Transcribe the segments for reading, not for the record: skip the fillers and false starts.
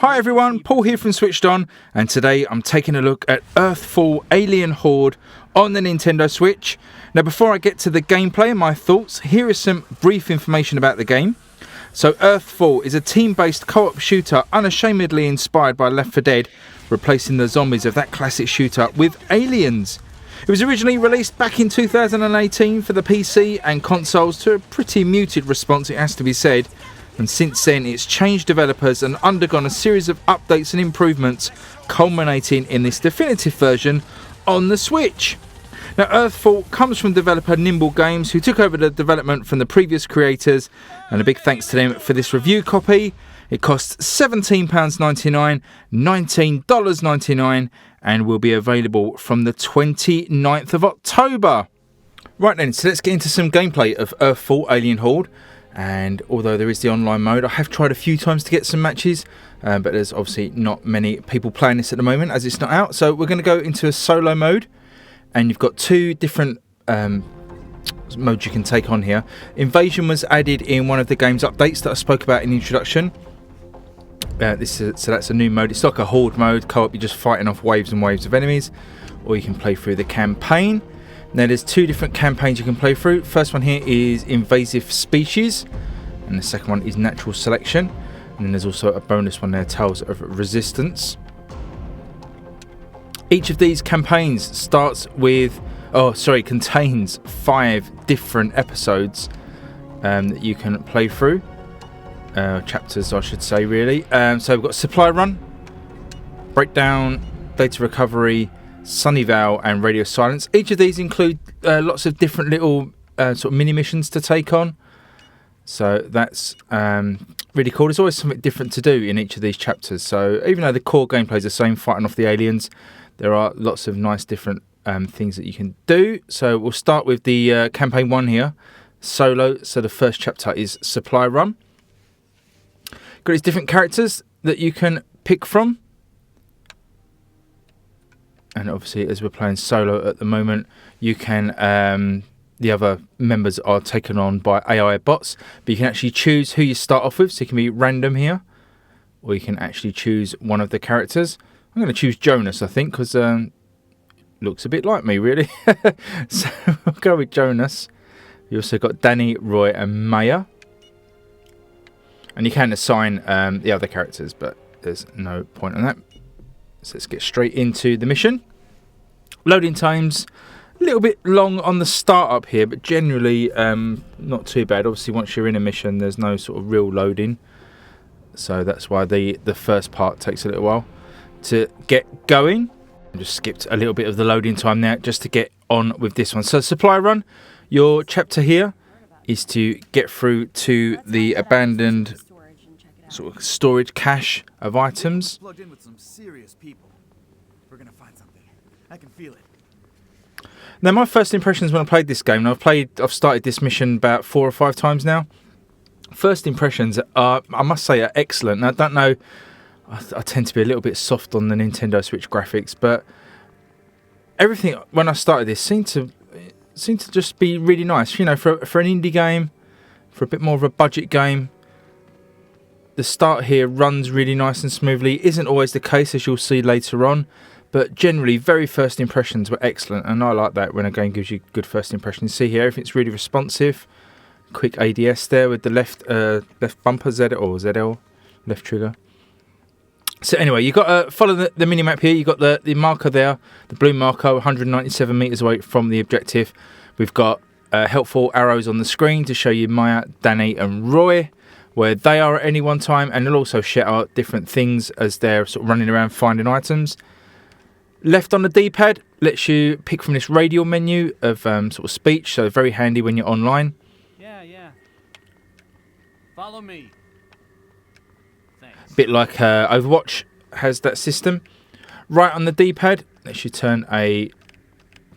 Hi everyone, Paul here from SwitchedOn, and today I'm taking a look at EarthFall Alien Horde on the Nintendo Switch. Now before I get to the gameplay and my thoughts, here is some brief information about the game. So EarthFall is a team-based co-op shooter unashamedly inspired by Left 4 Dead, replacing the zombies of that classic shooter with aliens. It was originally released back in 2018 for the PC and consoles to a pretty muted response, it has to be said. And since then it's changed developers and undergone a series of updates and improvements, culminating in this definitive version on the Switch. Now EarthFall comes from developer Nimble Games, who took over the development from the previous creators, and a big thanks to them for this review copy. It costs £17.99, $19.99, and will be available from the 29th of October. Right then, so let's get into some gameplay of EarthFall Alien Horde. And although there is the online mode, I have tried a few times to get some matches, but there's obviously not many people playing this at the moment as it's not out. So we're going to go into a solo mode, and you've got two different modes you can take on here. Invasion was added in one of the game's updates that I spoke about in the introduction. So that's a new mode. It's like a horde mode, co-op, you're just fighting off waves and waves of enemies, or you can play through the campaign. Now there's two different campaigns you can play through. First one here is invasive species, and the second one is natural selection. And then there's also a bonus one there, Tales of Resistance. Each of these campaigns contains 5 different episodes that you can play through. Chapters, I should say, really. So we've got Supply Run, Breakdown, Data Recovery, Sunnyvale, and Radio Silence. Each of these include lots of different little sort of mini missions to take on. So that's really cool. There's always something different to do in each of these chapters. So even though the core gameplay is the same, fighting off the aliens, there are lots of nice different things that you can do. So we'll start with the campaign 1 here, solo. So the first chapter is Supply Run. Got these different characters that you can pick from. And obviously, as we're playing solo at the moment, you can, the other members are taken on by AI bots, but you can actually choose who you start off with, so it can be random here, or you can actually choose one of the characters. I'm going to choose Jonas, I think, because looks a bit like me, really. So we'll go with Jonas. You also got Danny, Roy, and Maya. And you can assign the other characters, but there's no point on that. So let's get straight into the mission. Loading times, a little bit long on the start up here, but generally not too bad. Obviously, once you're in a mission, there's no sort of real loading. So that's why the first part takes a little while to get going. I just skipped a little bit of the loading time there just to get on with this one. So Supply Run, your chapter here is to get through to the abandoned sort of storage cache of items. Plugged in with some serious people. We're gonna find something. I can feel it. Now, my first impressions when I played this game, and I've started this mission about 4 or 5 times now. First impressions are, I must say, are excellent. Now, I don't know, I tend to be a little bit soft on the Nintendo Switch graphics, but everything when I started this seemed to just be really nice. You know, for an indie game, for a bit more of a budget game. The start here runs really nice and smoothly. Isn't always the case, as you'll see later on, but generally very first impressions were excellent, and I like that when a game gives you good first impressions. See here, everything's really responsive. Quick ADS there with the left bumper, ZL, left trigger. So anyway, you've got to follow the mini-map here. You've got the marker there, the blue marker, 197 metres away from the objective. We've got helpful arrows on the screen to show you Maya, Danny and Roy, where they are at any one time, and they'll also shout out different things as they're sort of running around finding items. Left on the D-pad lets you pick from this radial menu of sort of speech, so very handy when you're online. Yeah. Follow me. Thanks. Bit like Overwatch has that system. Right on the D-pad lets you turn a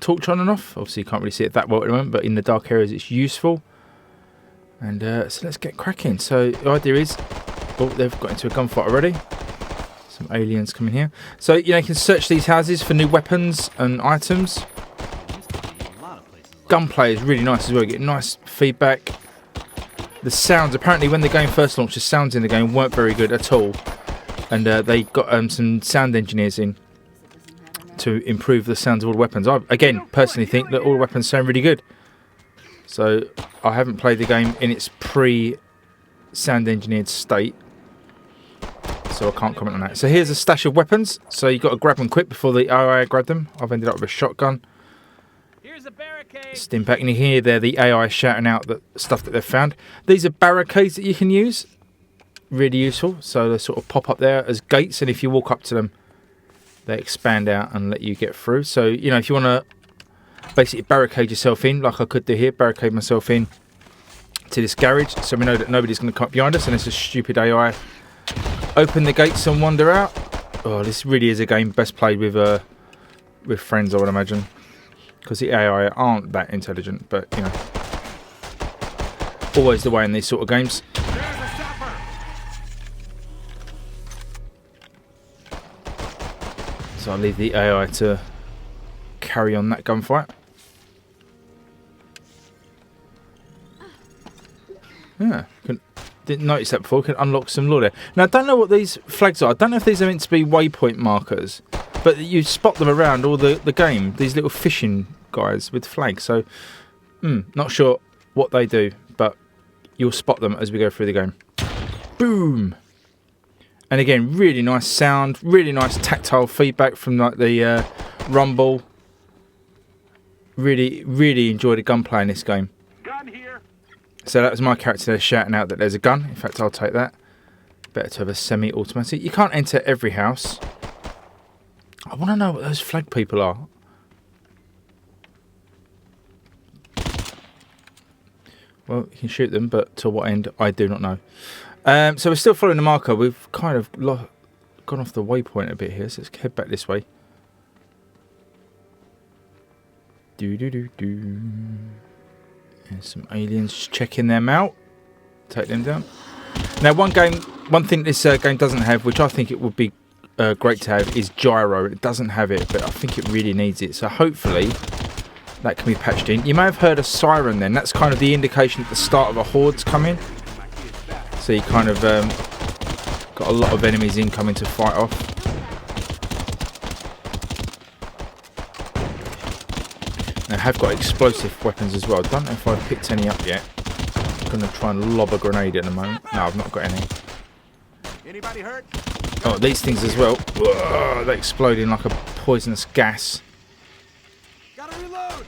torch on and off. Obviously you can't really see it that well at the moment, but in the dark areas it's useful. And so let's get cracking. So the idea is, oh, they've got into a gunfight already. Some aliens coming here. So, you know, you can search these houses for new weapons and items. Gunplay is really nice as well. You get nice feedback. The sounds, apparently when the game first launched, the sounds in the game weren't very good at all. And they got some sound engineers in to improve the sounds of all the weapons. I, again, personally think that all the weapons sound really good. So I haven't played the game in its pre-sound engineered state, so I can't comment on that. So here's a stash of weapons. So you've got to grab them quick before the AI grab them. I've ended up with a shotgun. Here's a barricade. Stimpak, and you hear there the AI shouting out the stuff that they've found. These are barricades that you can use. Really useful. So they sort of pop up there as gates, and if you walk up to them, they expand out and let you get through. So, you know, if you want to basically barricade yourself in, like I could do here, barricade myself in to this garage, so we know that nobody's going to come up behind us, and it's a stupid AI. Open the gates and wander out. Oh, this really is a game best played with friends, I would imagine, because the AI aren't that intelligent, but, you know, always the way in these sort of games. So I'll leave the AI to carry on that gunfight. Yeah, didn't notice that before. Can unlock some lore there. Now I don't know what these flags are. I don't know if these are meant to be waypoint markers, but you spot them around all the game. These little fishing guys with flags. So, not sure what they do, but you'll spot them as we go through the game. Boom. And again, really nice sound, really nice tactile feedback from like the rumble. Really, really enjoy the gunplay in this game. Gun here. So that was my character there shouting out that there's a gun. In fact, I'll take that. Better to have a semi-automatic. You can't enter every house. I want to know what those flag people are. Well, you can shoot them, but to what end, I do not know. So we're still following the marker. We've kind of gone off the waypoint a bit here, so let's head back this way. There's some aliens checking them out. Take them down. Now, one thing this game doesn't have, which I think it would be great to have, is gyro. It doesn't have it, but I think it really needs it. So hopefully that can be patched in. You may have heard a siren then. That's kind of the indication at the start of a horde's coming. So you kind of got a lot of enemies incoming to fight off. Now, I have got explosive weapons as well. I don't know if I've picked any up yet. I'm going to try and lob a grenade at the moment. No, I've not got any. Anybody hurt? Oh, these things as well. Whoa, they explode in like a poisonous gas. Gotta reload.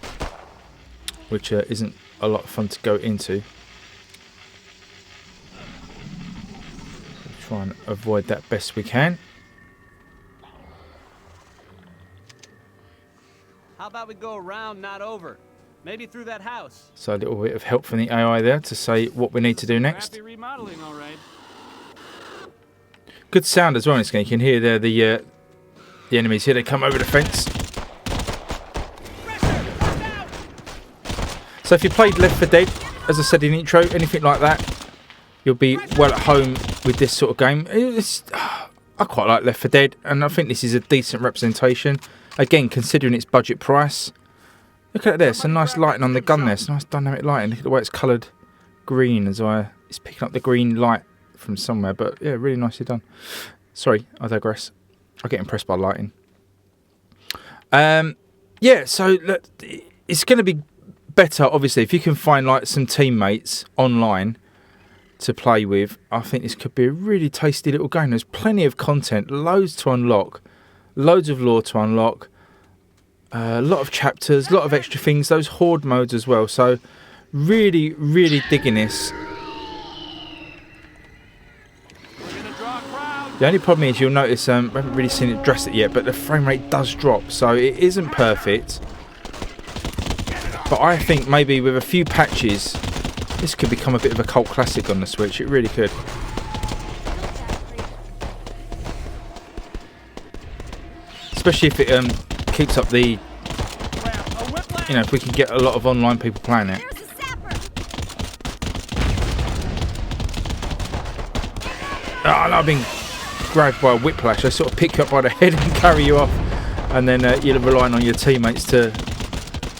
Which isn't a lot of fun to go into. Try and avoid that best we can. How about we go around, not over? Maybe through that house. So a little bit of help from the AI there to say what we need to do next. Happy remodeling, all right. Good sound as well in this game. You can hear there the enemies here. They come over the fence. So if you played Left 4 Dead, as I said in the intro, anything like that, you'll be well at home with this sort of game. I quite like Left 4 Dead, and I think this is a decent representation. Again, considering its budget price. Look at this, some nice lighting on the gun there. It's nice dynamic lighting. Look at the way it's coloured green as it's picking up the green light from somewhere. But yeah, really nicely done. Sorry, I digress. I get impressed by lighting. Yeah, so look, it's going to be better, obviously, if you can find like some teammates online to play with. I think this could be a really tasty little game. There's plenty of content, loads to unlock, loads of lore to unlock, a lot of chapters, a lot of extra things, those horde modes as well. So really, really digging this. The only problem is you'll notice, I haven't really seen it dressed it yet, but the frame rate does drop, so it isn't perfect. But I think maybe with a few patches, this could become a bit of a cult classic on the Switch. It really could. Especially if it keeps up the... You know, if we can get a lot of online people playing it. Oh, no, I've been grabbed by a whiplash. They sort of pick you up by the head and carry you off. And then you're relying on your teammates to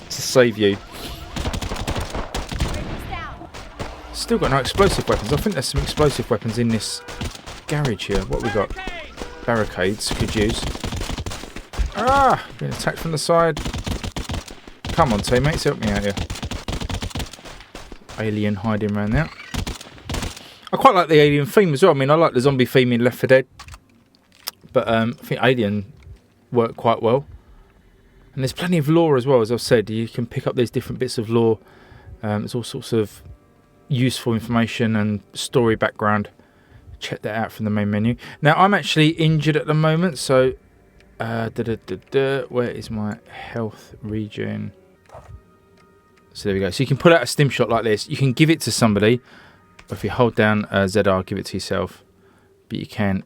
save you. Still got no explosive weapons. I think there's some explosive weapons in this garage here. What we got? barricades could use. Ah! Being attacked from the side. Come on, teammates, help me out here. Alien hiding around there. I quite like the alien theme as well. I mean, I like the zombie theme in Left 4 Dead. But I think Alien worked quite well. And there's plenty of lore as well, as I've said. You can pick up these different bits of lore. There's all sorts of useful information and story background. Check that out from the main menu. Now, I'm actually injured at the moment, so... where is my health regen? So there we go. So you can pull out a stim shot like this. You can give it to somebody. Or if you hold down ZR, give it to yourself. But you can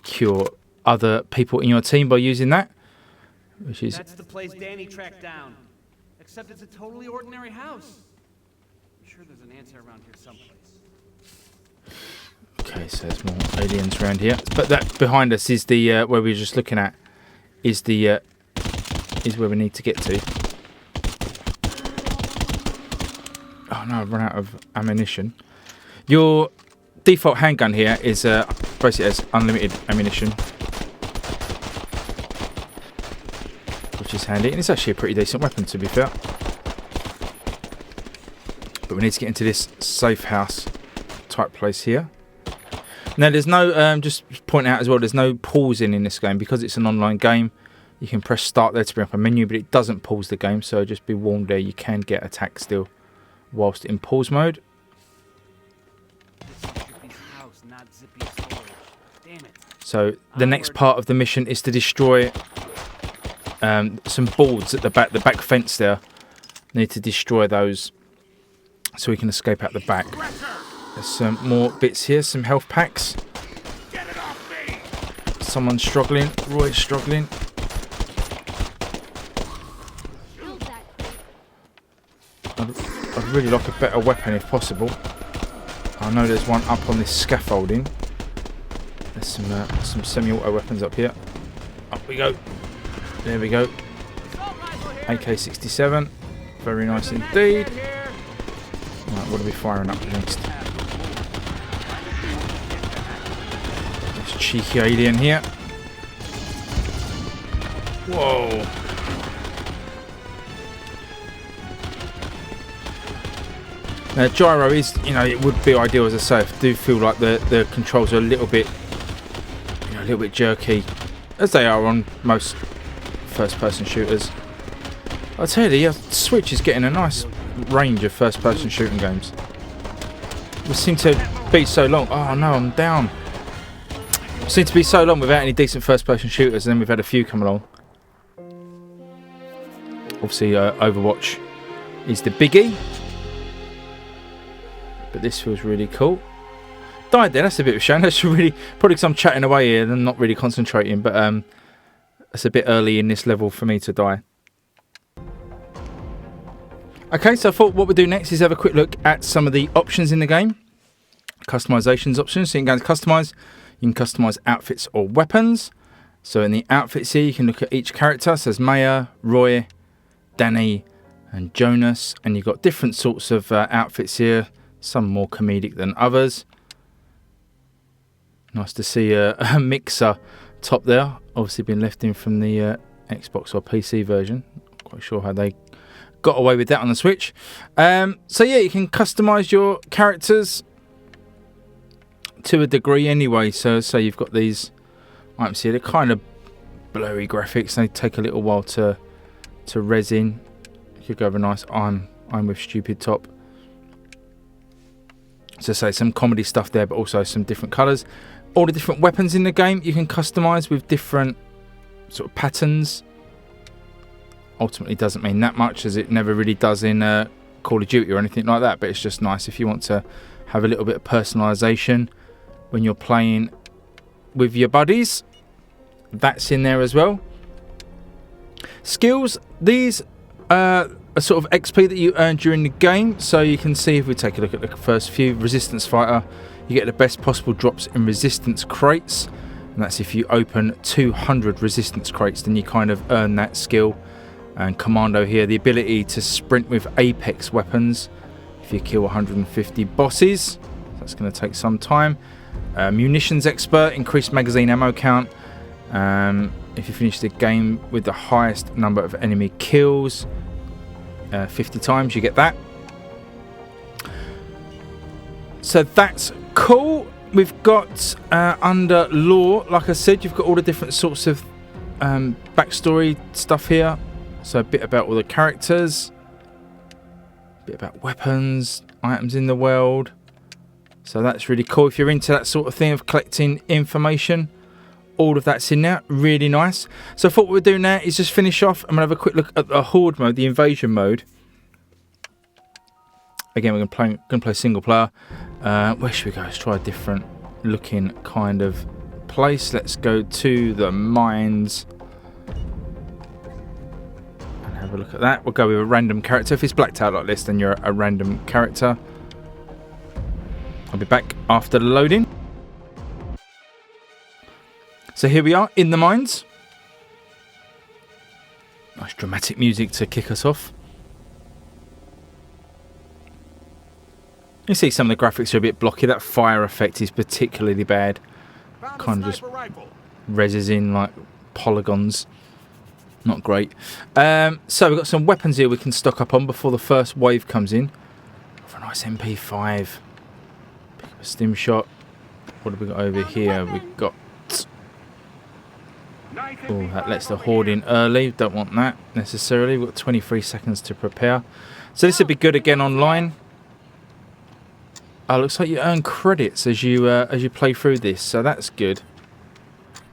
cure other people in your team by using that. Which is... That's the place Danny tracked down. Except it's a totally ordinary house. I'm sure there's an answer around here someplace. Okay, so there's more aliens around here. But that behind us is the where we were just looking at. Is the is where we need to get to. Oh no, I've run out of ammunition. Your default handgun here is basically has unlimited ammunition, which is handy, and it's actually a pretty decent weapon to be fair. But we need to get into this safe house type place here. Now there's no, just point out as well, there's no pausing in this game because it's an online game. You can press start there to bring up a menu, but it doesn't pause the game, so just be warned there, you can get attacked still whilst in pause mode. So the next part of the mission is to destroy some boards at the back fence there. Need to destroy those so we can escape out the back. There's some more bits here, some health packs. Someone's struggling, Roy's struggling. I'd really like a better weapon if possible. I know there's one up on this scaffolding. There's some semi-auto weapons up here. Up we go. There we go. AK-67. Very nice indeed. Right, what are we firing up against? This cheeky alien here. Whoa. Now, gyro is, it would be ideal, as I say. I do feel like the controls are a little bit jerky, as they are on most first-person shooters. I tell you, Switch is getting a nice range of first-person shooting games. We seem to be so long. Oh no, I'm down. We seem to be so long without any decent first-person shooters, and then we've had a few come along. Obviously, Overwatch is the biggie. But this feels really cool. Died there, that's a bit of a shame. That's really, probably because I'm chatting away here and not really concentrating, but it's a bit early in this level for me to die. Okay, so I thought what we'll do next is have a quick look at some of the options in the game. Customizations options. So you can go to customize. You can customize outfits or weapons. So in the outfits here, you can look at each character. So there's Maya, Roy, Danny, and Jonas. And you've got different sorts of outfits here. Some more comedic than others. Nice to see a mixer top there. Obviously been left in from the Xbox or PC version. Not quite sure how they got away with that on the Switch. So yeah, you can customize your characters to a degree anyway. So you've got these items here. They're kind of blurry graphics. They take a little while to res in. You could go with a nice I'm with stupid top. So say some comedy stuff there, but also some different colours. All the different weapons in the game you can customise with different sort of patterns. Ultimately doesn't mean that much, as it never really does in Call of Duty or anything like that, but it's just nice if you want to have a little bit of personalisation when you're playing with your buddies. That's in there as well. Skills, these are a sort of XP that you earn during the game. So you can see, if we take a look at the first few, Resistance Fighter, you get the best possible drops in Resistance crates, and that's if you open 200 Resistance crates, then you kind of earn that skill. And Commando here, the ability to sprint with Apex weapons if you kill 150 bosses. That's going to take some time. munitions expert, increased magazine ammo count. If you finish the game with the highest number of enemy kills, 50 times, you get that. So that's cool. We've got under lore, like I said, you've got all the different sorts of backstory stuff here. So a bit about all the characters, a bit about weapons, items in the world. So that's really cool. If you're into that sort of thing of collecting information, all of that's in there. Really nice. So I thought what we'll do now is just finish off. I'm going to have a quick look at the horde mode, the invasion mode. Again, we're going to play single player. Where should we go? Let's try a different looking kind of place. Let's go to the mines and have a look at that. We'll go with a random character. If it's blacked out like this, then you're a random character. I'll be back after the loading. So here we are in the mines. Nice dramatic music to kick us off. You see some of the graphics are a bit blocky. That fire effect is particularly bad. Kind of just reses in like polygons. Not great. So we've got some weapons here we can stock up on before the first wave comes in. For a nice MP5. Pick up a stim shot. What have we got over here? We've got... Oh, that lets the horde in early. Don't want that necessarily. We've got 23 seconds to prepare. So this would be good again online. Oh, looks like you earn credits as you play through this, so that's good.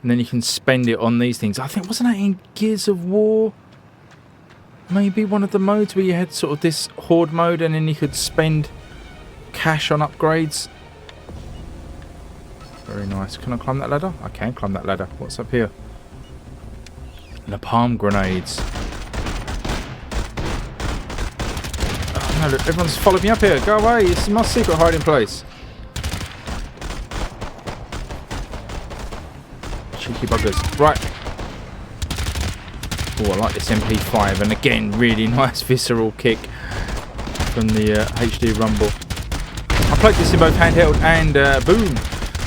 And then you can spend it on these things. I think, wasn't that in Gears of War? Maybe one of the modes where you had sort of this horde mode and then you could spend cash on upgrades. Very nice. Can I climb that ladder? I can climb that ladder. What's up here? Napalm grenades. Oh no, look, everyone's followed me up here. Go away. This is my secret hiding place. Cheeky buggers. Right. Oh, I like this MP5. And again, really nice visceral kick from the HD Rumble. I played this in both handheld and boom.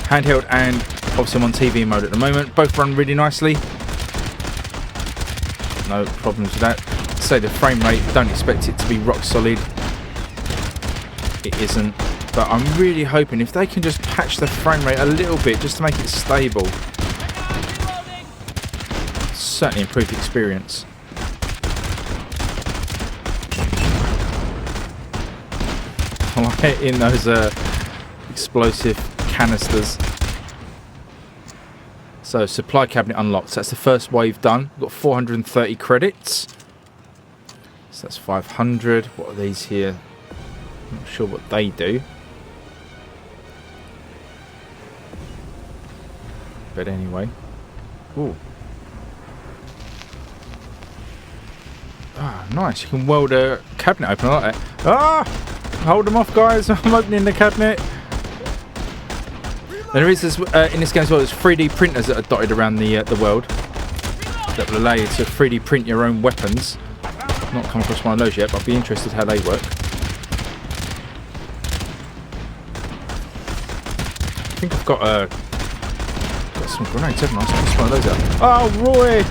Handheld and obviously I'm on TV mode at the moment. Both run really nicely. No problems with that. Say the frame rate, don't expect it to be rock solid. It isn't. But I'm really hoping if they can just patch the frame rate a little bit just to make it stable. Certainly improve the experience. I like it in those explosive canisters. So supply cabinet unlocked. So that's the first wave done. We've got 430 credits. So that's 500. What are these here? I'm not sure what they do. But anyway. Ooh. Ah, nice. You can weld a cabinet open. I like that. Ah! Hold them off, guys. I'm opening the cabinet. There is this, in this game as well, there's 3D printers that are dotted around the world that will allow you to 3D print your own weapons. Not come across one of those yet, but I'll be interested how they work. I think I've got some grenades, haven't I? So I'll one of those out. Oh, Roy!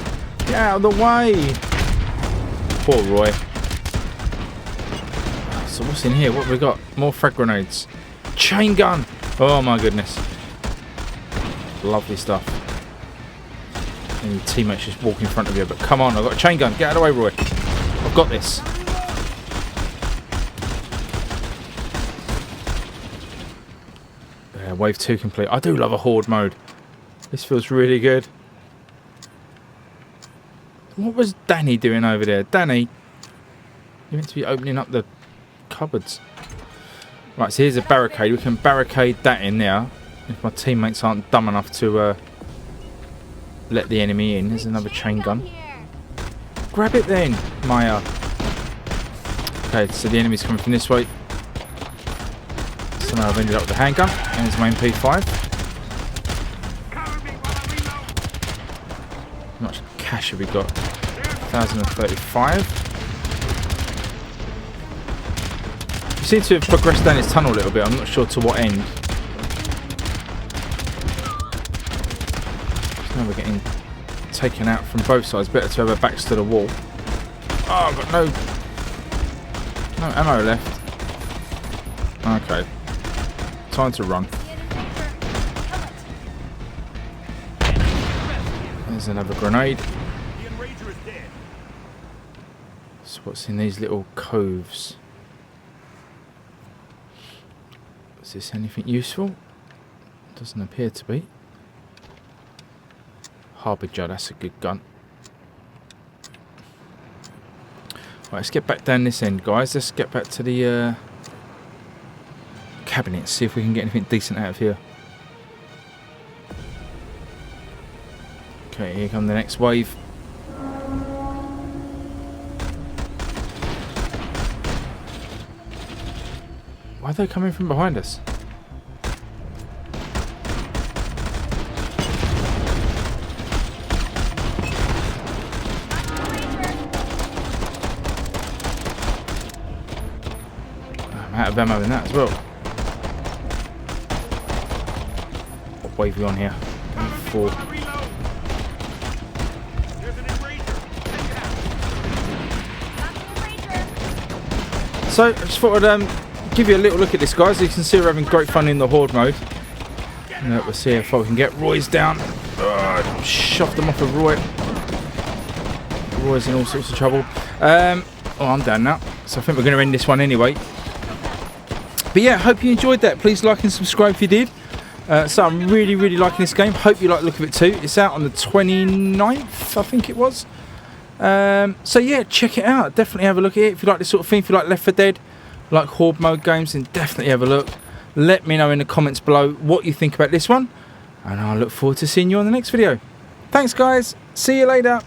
Get out of the way! Poor Roy. So what's in here? What have we got? More frag grenades. Chain gun! Oh my goodness. Lovely stuff. And your teammates just walk in front of you. But come on, I've got a chain gun. Get out of the way, Roy. I've got this. Yeah, wave 2 complete. I do love a horde mode. This feels really good. What was Danny doing over there? Danny, you meant to be opening up the cupboards. Right, so here's a barricade. We can barricade that in there. If my teammates aren't dumb enough to let the enemy in. There's another chain gun. Grab it then, Maya. Okay, so the enemy's coming from this way. Somehow I've ended up with a handgun. And there's my MP5. How much cash have we got? 1,035. We seem to have progressed down this tunnel a little bit. I'm not sure to what end. Now we're getting taken out from both sides. Better to have our backs to the wall. Oh, I've got no ammo left. Okay. Time to run. There's another grenade. So what's in these little coves? Is this anything useful? Doesn't appear to be. Harbinger, that's a good gun. Right, let's get back down this end, guys. Let's get back to the cabinet, see if we can get anything decent out of here. Okay, here come the next wave. Why are they coming from behind us? I'm out of ammo in that as well. What wave are we on here? 4. So I just thought I'd give you a little look at this, guys. You can see we're having great fun in the Horde mode. We'll see how far we can get. Roy's down. Shoved them off of Roy. Roy's in all sorts of trouble. Oh, I'm down now. So I think we're going to end this one anyway. But yeah, hope you enjoyed that. Please like and subscribe if you did. So I'm really liking this game. Hope you like the look of it too. It's out on the 29th, I think it was. So yeah, check it out. Definitely have a look at it. If you like this sort of thing, if you like Left 4 Dead, like Horde mode games, then definitely have a look. Let me know in the comments below what you think about this one. And I look forward to seeing you on the next video. Thanks guys. See you later.